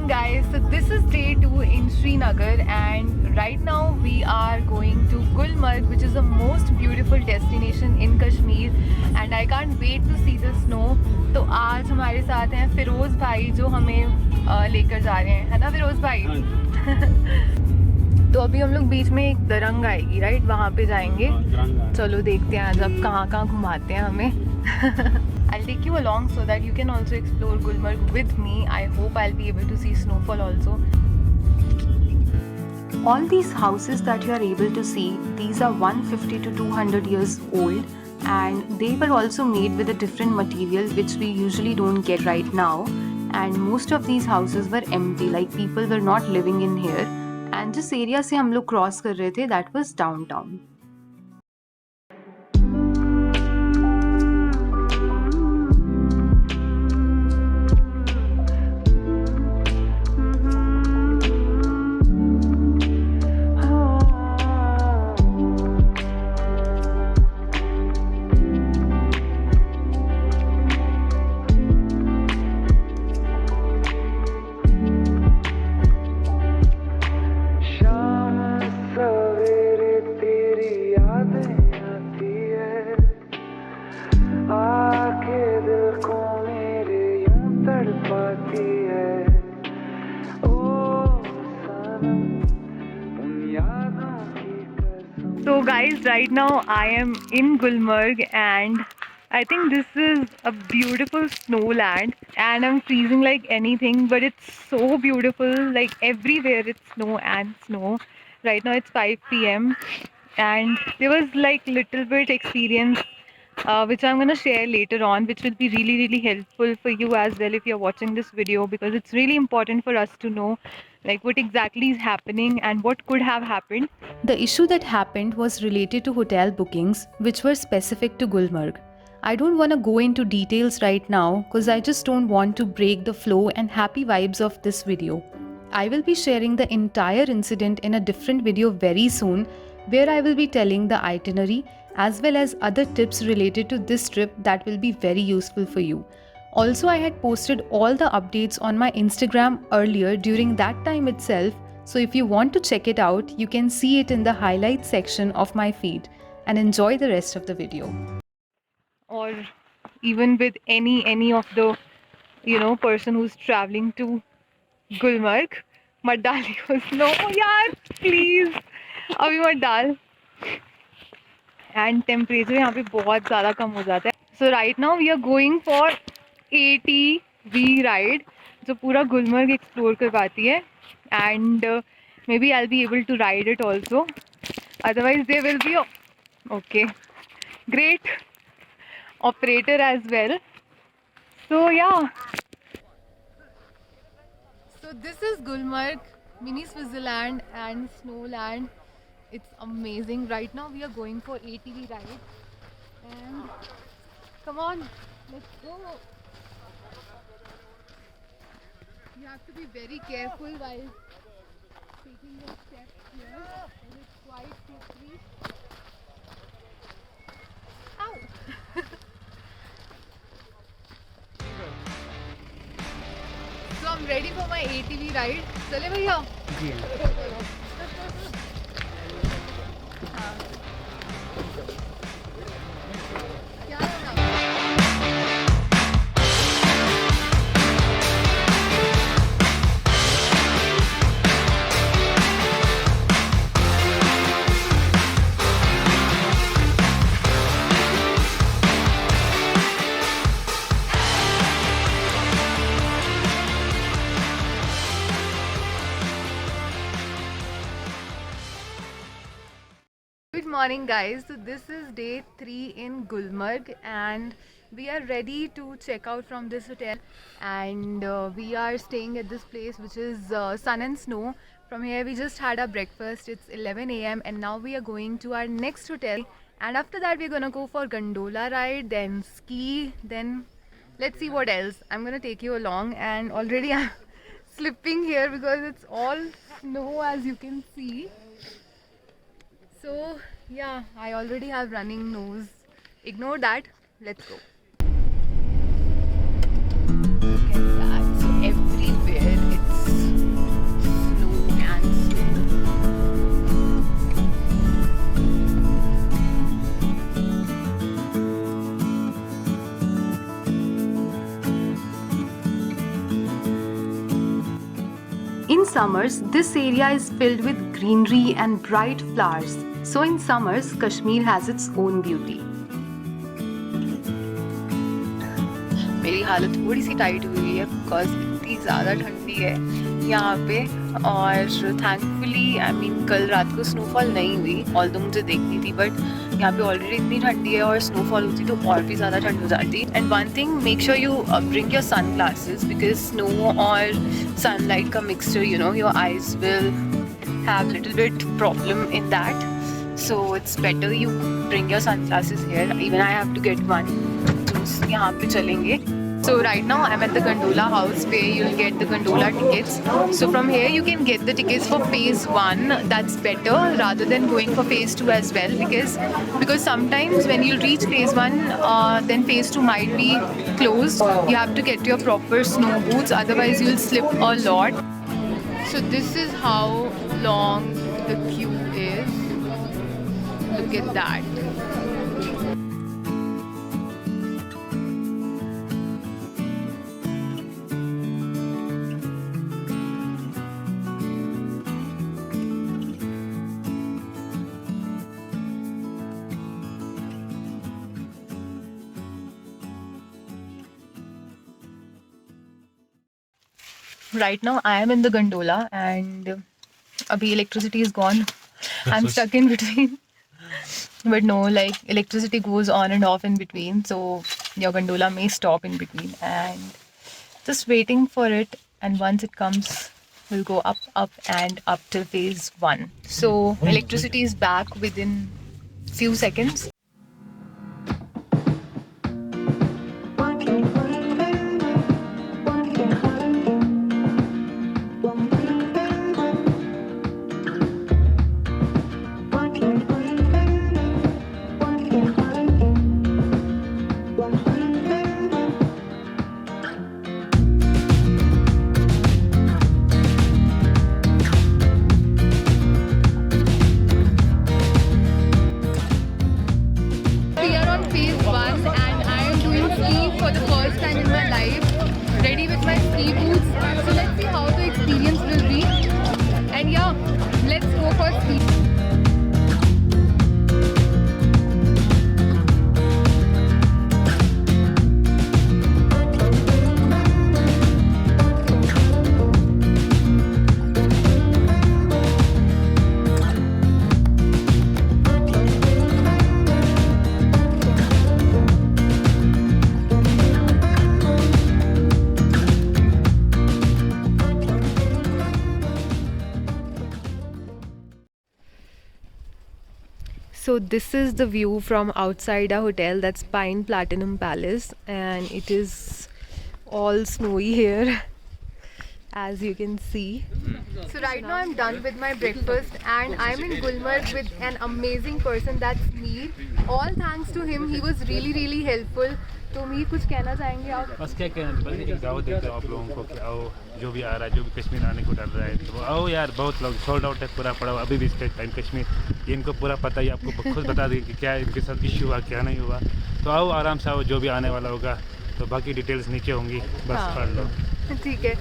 guys, so this is day 2 in Srinagar and right now we are going to Gulmarg, which is the most beautiful destination in Kashmir and I can't wait to see the snow. तो आज हमारे साथ हैं फिरोज भाई जो हमें लेकर जा रहे हैं, है ना फिरोज भाई? तो अभी हम लोग बीच में एक दरंग आएगी, राइट, वहाँ पे जाएंगे। चलो देखते हैं आज अब कहाँ कहाँ घुमाते हैं हमें। I'll take you along so that you can also explore Gulmarg with me. I hope I'll be able to see snowfall also. All these houses that you are able to see, these are 150 to 200 years old and they were also made with a different material which we usually don't get right now. And most of these houses were empty, like people were not living in here. And जिस area से हम लोग cross कर रहे थे, that was downtown. So guys, right now I am in Gulmarg and I think this is a beautiful snowland and I'm freezing like anything, but it's so beautiful, like everywhere it's snow and snow. Right now it's 5 p.m. and there was like little bit experience which I'm gonna share later on, which will be really helpful for you as well if you're watching this video, because it's really important for us to know like what exactly is happening and what could have happened. The issue that happened was related to hotel bookings which were specific to Gulmarg. I don't want to go into details right now because I just don't want to break the flow and happy vibes of this video. I will be sharing the entire incident in a different video very soon where I will be telling the itinerary as well as other tips related to this trip that will be very useful for you. Also, I had posted all the updates on my Instagram earlier during that time itself, so if you want to check it out, you can see it in the highlights section of my feed and enjoy the rest of the video. Or even with any of the person who's traveling to Gulmarg, मत डालियो snow यार please, अभी मत डाल. And temperature यहाँ पे बहुत ज़्यादा कम हो जाता है. So right now we are going for ATV ride जो पूरा गुलमर्ग एक्सप्लोर करवाती है and maybe I'll be able to ride it also. Otherwise there will be a great operator as well. So yeah. So this is Gulmarg, mini Switzerland and Snowland. It's amazing. Right now we are going for ATV ride and come on, let's go. You have to be very careful while taking your steps here and it's quite slippery. Ow! So I'm ready for my ATV ride. चले भैया? Good morning guys, so this is day 3 in Gulmarg and we are ready to check out from this hotel and we are staying at this place which is Sun and Snow. From here we just had our breakfast. It's 11 a.m. and now we are going to our next hotel and after that we're gonna go for gondola ride, then ski, then let's see what else. I'm gonna take you along and already I'm slipping here because it's all snow as you can see. So yeah, I already have running nose. Ignore that. Let's go. Look at that. So everywhere it's In summers, this area is filled with greenery and bright flowers. So in summers, Kashmir has its own beauty. मेरी हालत थोड़ी सी tight हुई है because इतनी ज़्यादा ठंडी है यहाँ पे, और थैंकफुली आई मीन कल रात को स्नोफॉल नहीं हुई, ऑल्दो मुझे देखनी थी, बट यहाँ पे ऑलरेडी इतनी ठंडी है और स्नोफॉल होती तो और भी ज़्यादा ठंड हो जाती. And one thing, make sure you bring your sunglasses because snow और सनलाइट का mixture, you know, your eyes will have little bit problem in that. So it's better you bring your sunglasses here. Even I have to get one. तो यहाँ पे चलेंगे. So right now I'm at the gondola house where you'll get the gondola tickets. So from here you can get the tickets for phase 1. That's better rather than going for phase 2 as well, because sometimes when you reach phase 1, then phase 2 might be closed. You have to get your proper snow boots, otherwise you'll slip a lot. So this is how long the queue is. Look at that. Right now I am in the gondola and abhi electricity is gone. I'm stuck in between. But no, like electricity goes on and off in between, so your gondola may stop in between, and just waiting for it, and once it comes we'll go up and up till phase 1. So electricity is back within few seconds. So this is the view from outside our hotel. That's Pine Platinum Palace, and it is all snowy here as you can see. So right now I'm done with my breakfast and I'm in Gulmarg with an amazing person, that's Mir. All thanks to him, he was really helpful. तो मीर कुछ कहना चाहेंगे आप? बस क्या कहना, बस एक दावत देते हो आप लोगों को कि आओ, जो भी आ रहा है, जो भी कश्मीर आने को डर रहा है तो आओ यार. बहुत लोग सोल्ड आउट है पूरा पड़ा हुआ अभी भी इस टाइम कश्मीर. ये इनको पूरा पता ही, आपको खुद बता दें कि क्या इनके साथ इश्यू हुआ क्या नहीं हुआ. तो आओ आराम से आओ, जो भी आने वाला होगा. तो बाकी डिटेल्स नीचे होंगी, बस पढ़ लो. ठीक है.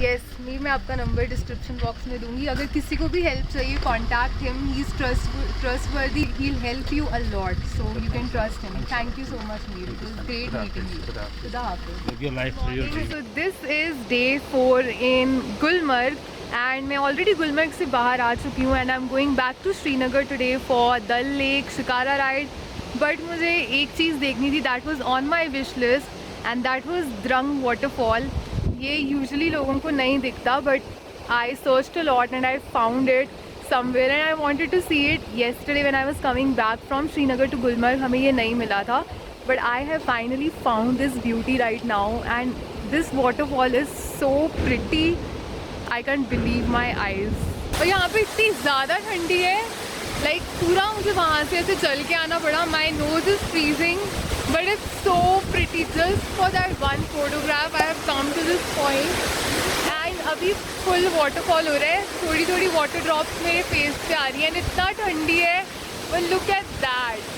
यस मीर, मैं आपका नंबर डिस्क्रिप्शन बॉक्स में दूंगी. अगर किसी को भी हेल्प चाहिए, contact him. He is trustworthy. He will help you a lot, so you can trust him. Thank you so much Mir. It was great meeting you. खुदा हाफिज़. So this is day 4 in Gulmarg and मैं already Gulmarg से बाहर आ चुकी हूँ and I am going back to Srinagar today for Dal lake shikara ride. But मुझे एक चीज़ देखनी थी, that was on my wish list, and that was Drang waterfall. ये यूजुअली लोगों को नहीं दिखता, but I searched a lot and I found it somewhere and I wanted to see it. Yesterday when I was coming back from Srinagar to Gulmarg हमें ये नहीं मिला था, but I have finally found this beauty right now and this waterfall is so pretty. I can't believe my eyes. और यहाँ पे इतनी ज़्यादा ठंडी है, लाइक पूरा मुझे वहाँ से ऐसे चल के आना पड़ा. My nose is freezing, but it's so pretty. Just for that one photograph I have come to this point and अभी full waterfall हो रहा है. थोड़ी थोड़ी water drops मेरे face पे आ रही हैं. इतना ठंडी है, but look at that.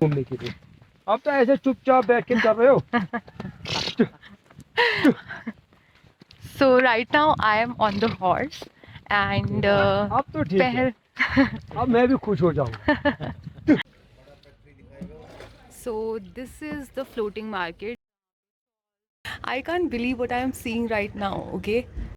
घूमने के लिए। अब तो ऐसे चुपचाप बैठ के कर रहे हो। So right now I am on the horse and अब तो ठीक है, अब मैं भी खुश हो जाऊंगा। So this is the floating market. I can't believe what I am seeing right now, okay?